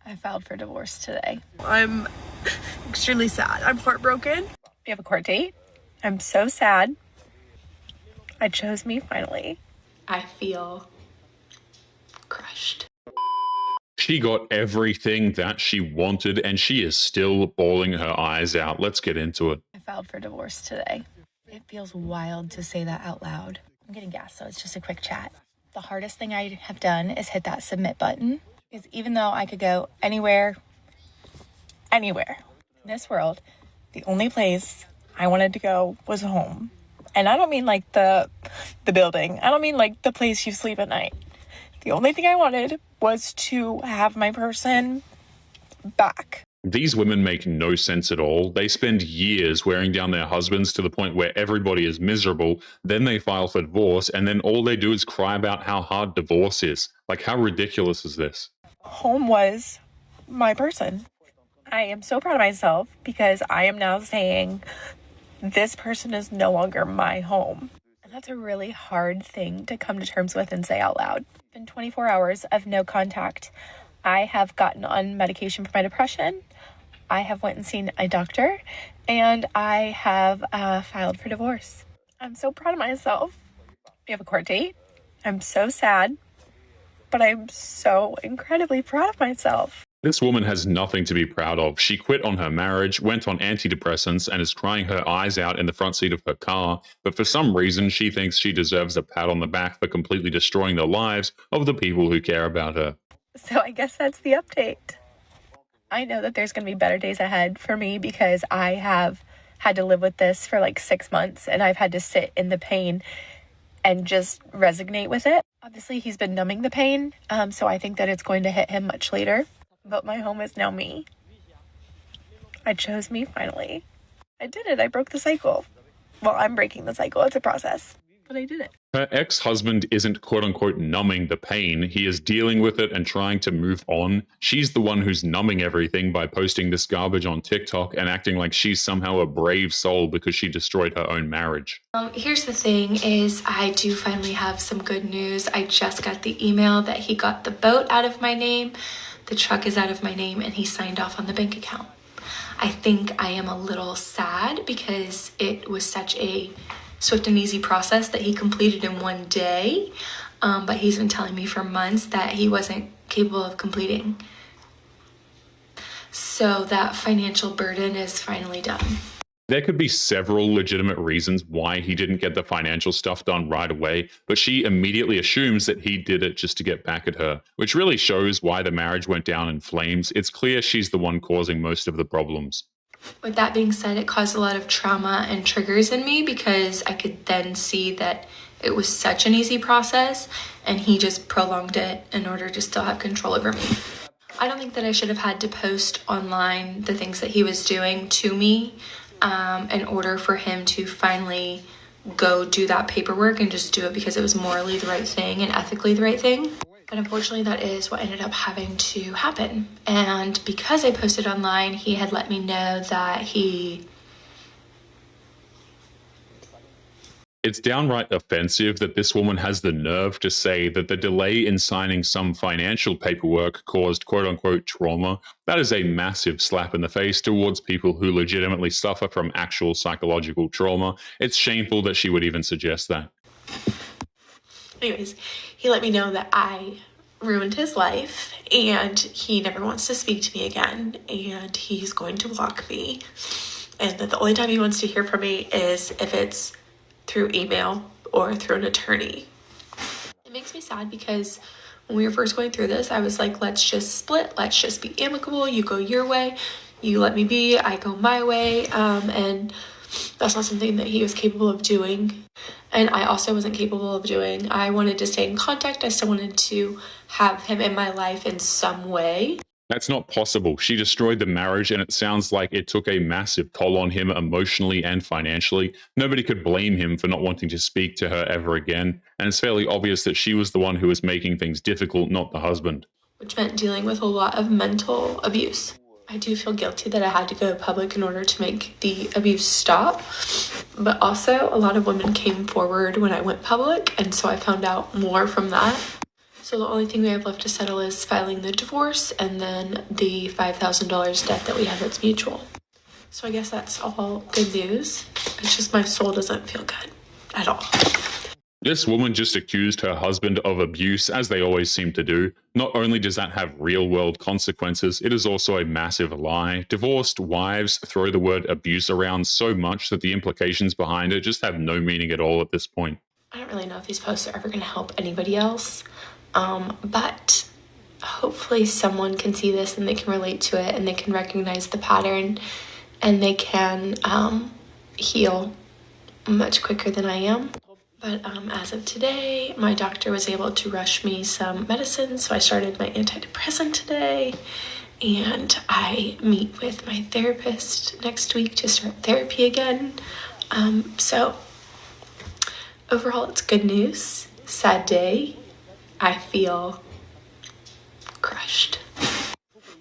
I filed for divorce today. I'm extremely sad. I'm heartbroken. We have a court date. I'm so sad. I chose me finally. I feel crushed. She got everything that she wanted, and she is still bawling her eyes out. Let's get into it. I filed for divorce today. It feels wild to say that out loud. I'm getting gas, so it's just a quick chat. The hardest thing I have done is hit that submit button. Because even though I could go anywhere in this world, the only place I wanted to go was home. And I don't mean like the building. I don't mean like the place you sleep at night. The only thing I wanted was to have my person back. These women make no sense at all. They spend years wearing down their husbands to the point where everybody is miserable. Then they file for divorce, and then all they do is cry about how hard divorce is. Like, how ridiculous is this? Home was my person. I am so proud of myself because I am now saying this person is no longer my home. And that's a really hard thing to come to terms with and say out loud. It's been 24 hours of no contact. I have gotten on medication for my depression. I have went and seen a doctor, and I have filed for divorce. I'm so proud of myself. We have a court date. I'm so sad, but I'm so incredibly proud of myself. This woman has nothing to be proud of. She quit on her marriage, went on antidepressants, and is crying her eyes out in the front seat of her car. But for some reason, she thinks she deserves a pat on the back for completely destroying the lives of the people who care about her. So I guess that's the update. I know that there's going to be better days ahead for me because I have had to live with this for like 6 months, and I've had to sit in the pain and just resignate with it. Obviously, he's been numbing the pain, so I think that it's going to hit him much later. But my home is now me. I chose me finally. I did it. I broke the cycle. Well, I'm breaking the cycle. It's a process. But I did it. Her ex-husband isn't quote-unquote numbing the pain. He is dealing with it and trying to move on. She's the one who's numbing everything by posting this garbage on TikTok and acting like she's somehow a brave soul because she destroyed her own marriage. Here's the thing is I do finally have some good news. I just got the email that he got the boat out of my name, the truck is out of my name, and he signed off on the bank account. I think I am a little sad because it was such a swift and easy process that he completed in one day, but he's been telling me for months that he wasn't capable of completing. So that financial burden is finally done. There could be several legitimate reasons why he didn't get the financial stuff done right away, but she immediately assumes that he did it just to get back at her, which really shows why the marriage went down in flames. It's clear she's the one causing most of the problems. With that being said, it caused a lot of trauma and triggers in me because I could then see that it was such an easy process and he just prolonged it in order to still have control over me. I don't think that I should have had to post online the things that he was doing to me in order for him to finally go do that paperwork and just do it because it was morally the right thing and ethically the right thing. But unfortunately, that is what ended up having to happen. And because I posted online, he had let me know that It's downright offensive that this woman has the nerve to say that the delay in signing some financial paperwork caused quote-unquote trauma. That is a massive slap in the face towards people who legitimately suffer from actual psychological trauma. It's shameful that she would even suggest that. Anyways, he let me know that I ruined his life and he never wants to speak to me again and he's going to block me. And that the only time he wants to hear from me is if it's through email or through an attorney. It makes me sad because when we were first going through this, I was like, let's just split. Let's just be amicable. You go your way. You let me be. I go my way. And that's not something that he was capable of doing. And I also wasn't capable of doing. I wanted to stay in contact. I still wanted to have him in my life in some way. That's not possible. She destroyed the marriage, and it sounds like it took a massive toll on him emotionally and financially. Nobody could blame him for not wanting to speak to her ever again, and it's fairly obvious that she was the one who was making things difficult, not the husband. Which meant dealing with a lot of mental abuse. I do feel guilty that I had to go public in order to make the abuse stop, but also a lot of women came forward when I went public, and so I found out more from that. So the only thing we have left to settle is filing the divorce and then the $5,000 debt that we have that's mutual. So I guess that's all good news. It's just my soul doesn't feel good at all. This woman just accused her husband of abuse, as they always seem to do. Not only does that have real-world consequences, it is also a massive lie. Divorced wives throw the word abuse around so much that the implications behind it just have no meaning at all at this point. I don't really know if these posts are ever going to help anybody else, but hopefully someone can see this and they can relate to it and they can recognize the pattern and they can heal much quicker than I am. But as of today, my doctor was able to rush me some medicine, so I started my antidepressant today, and I meet with my therapist next week to start therapy again. So overall, it's good news. Sad day. I feel crushed.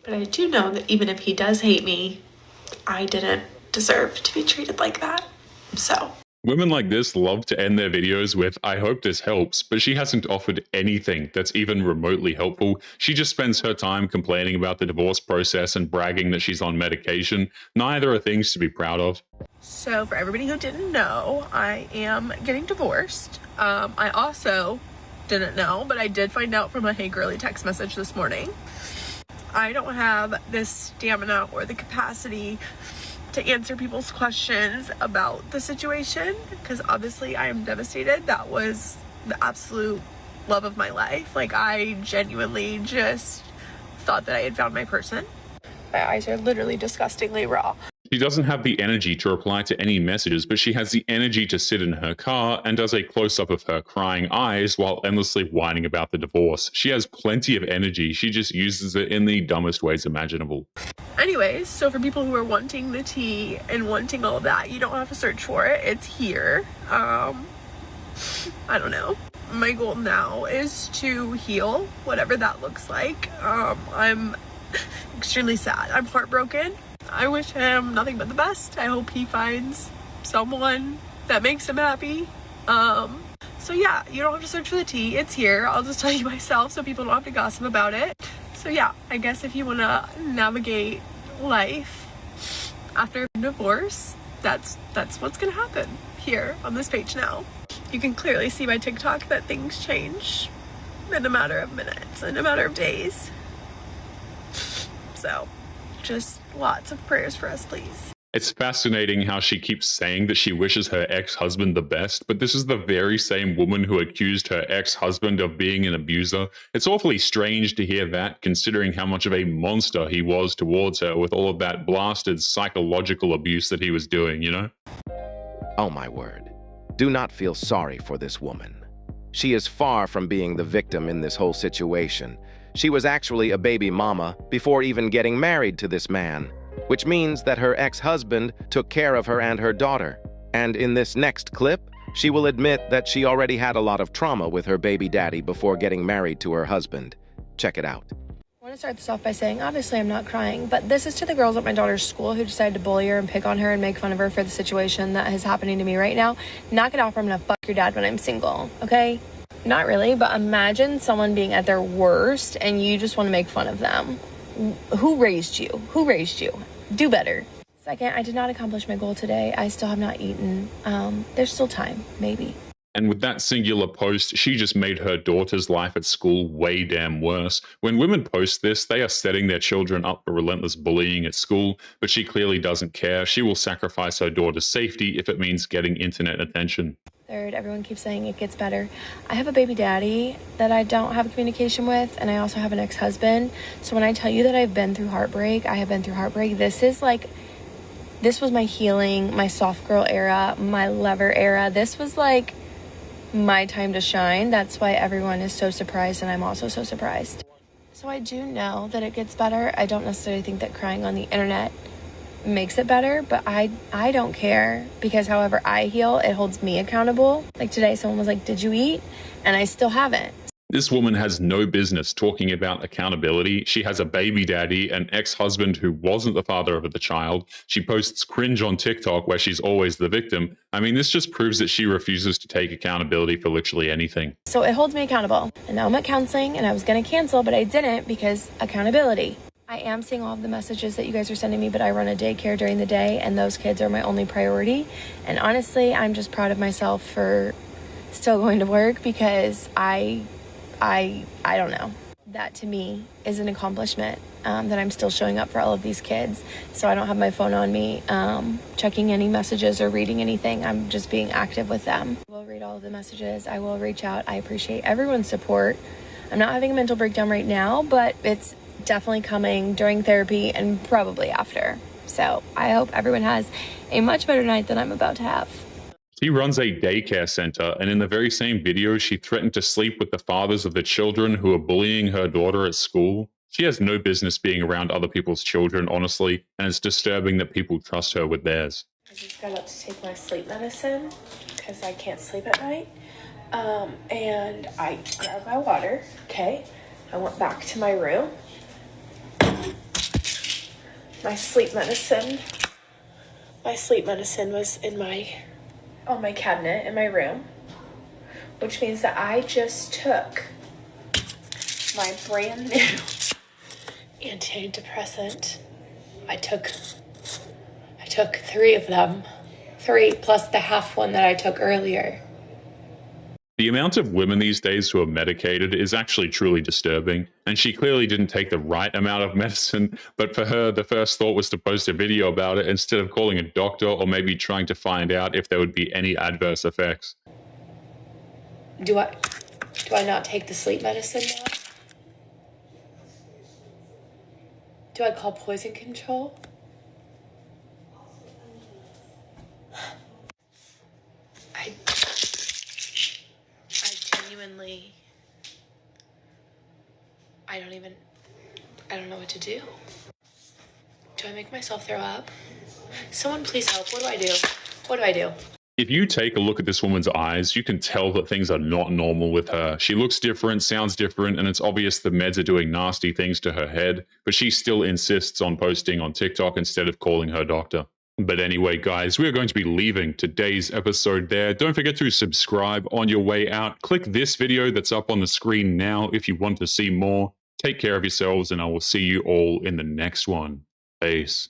But I do know that even if he does hate me, I didn't deserve to be treated like that. So Women like this love to end their videos with, "I hope this helps," but she hasn't offered anything that's even remotely helpful. She just spends her time complaining about the divorce process and bragging that she's on medication. Neither are things to be proud of. So for everybody who didn't know, I am getting divorced. I also didn't know, but I did find out from a Hey Girly text message this morning. I don't have the stamina or the capacity to answer people's questions about the situation, because obviously I am devastated. That was the absolute love of my life. Like, I genuinely just thought that I had found my person. My eyes are literally disgustingly raw. She doesn't have the energy to reply to any messages, but she has the energy to sit in her car and does a close-up of her crying eyes while endlessly whining about the divorce. She has plenty of energy, she just uses it in the dumbest ways imaginable. Anyways, so for people who are wanting the tea and wanting all of that, you don't have to search for it. It's here. I don't know. My goal now is to heal, whatever that looks like. I'm extremely sad. I'm heartbroken. I wish him nothing but the best. I hope he finds someone that makes him happy. So yeah, you don't have to search for the tea. It's here. I'll just tell you myself so people don't have to gossip about it. So yeah, I guess if you want to navigate life after divorce, that's what's gonna happen here on this page now. You can clearly see by TikTok that things change in a matter of minutes, in a matter of days. So just lots of prayers for us, please. It's fascinating how she keeps saying that she wishes her ex-husband the best, but this is the very same woman who accused her ex-husband of being an abuser. It's awfully strange to hear that, considering how much of a monster he was towards her with all of that blasted psychological abuse that he was doing, you know? Oh my word. Do not feel sorry for this woman. She is far from being the victim in this whole situation. She was actually a baby mama before even getting married to this man, which means that her ex-husband took care of her and her daughter. And in this next clip, she will admit that she already had a lot of trauma with her baby daddy before getting married to her husband. Check it out. I want to start this off by saying, obviously I'm not crying, but this is to the girls at my daughter's school who decided to bully her and pick on her and make fun of her for the situation that is happening to me right now. Knock it off, or I'm gonna fuck your dad when I'm single, okay? Not really, but imagine someone being at their worst and you just want to make fun of them. Who raised you? Who raised you? Do better. Second, I did not accomplish my goal today. I still have not eaten. There's still time, maybe. And with that singular post, she just made her daughter's life at school way damn worse. When women post this, they are setting their children up for relentless bullying at school, but she clearly doesn't care. She will sacrifice her daughter's safety if it means getting internet attention. Third, everyone keeps saying it gets better. I have a baby daddy that I don't have communication with, and I also have an ex-husband. So when I tell you that I've been through heartbreak, I have been through heartbreak. This was my healing, my soft girl era, my lover era. This was like my time to shine. That's why everyone is so surprised, and I'm also so surprised. So I do know that it gets better. I don't necessarily think that crying on the internet makes it better, but I don't care, because however I heal, it holds me accountable. Like today, someone was like, "Did you eat?" And I still haven't. This woman has no business talking about accountability. She has a baby daddy, an ex-husband who wasn't the father of the child. She posts cringe on TikTok where she's always the victim. I mean, this just proves that she refuses to take accountability for literally anything. So it holds me accountable. And now I'm at counseling, and I was going to cancel, but I didn't because accountability. I am seeing all of the messages that you guys are sending me, but I run a daycare during the day, and those kids are my only priority. And honestly, I'm just proud of myself for still going to work because I don't know. That to me is an accomplishment, that I'm still showing up for all of these kids. So I don't have my phone on me, checking any messages or reading anything. I'm just being active with them. I will read all of the messages. I will reach out. I appreciate everyone's support. I'm not having a mental breakdown right now, but it's definitely coming during therapy and probably after. So I hope everyone has a much better night than I'm about to have. She runs a daycare center, and in the very same video, she threatened to sleep with the fathers of the children who are bullying her daughter at school. She has no business being around other people's children, honestly, and it's disturbing that people trust her with theirs. I just got up to take my sleep medicine because I can't sleep at night. And I grabbed my water, okay? I went back to my room. My sleep medicine was on my cabinet in my room, which means that I just took my brand new antidepressant. I took 3 of them, 3 plus the half one that I took earlier. The amount of women these days who are medicated is actually truly disturbing, and she clearly didn't take the right amount of medicine, but for her, the first thought was to post a video about it instead of calling a doctor or maybe trying to find out if there would be any adverse effects. Do I not take the sleep medicine now? Do I call poison control? I genuinely, I don't know what to do. Do I make myself throw up? Someone please help. What do I do? What do I do? If you take a look at this woman's eyes, you can tell that things are not normal with her. She looks different, sounds different, and it's obvious the meds are doing nasty things to her head, but she still insists on posting on TikTok instead of calling her doctor. But anyway, guys, we are going to be leaving today's episode there. Don't forget to subscribe on your way out. Click this video that's up on the screen now if you want to see more. Take care of yourselves, and I will see you all in the next one. Peace.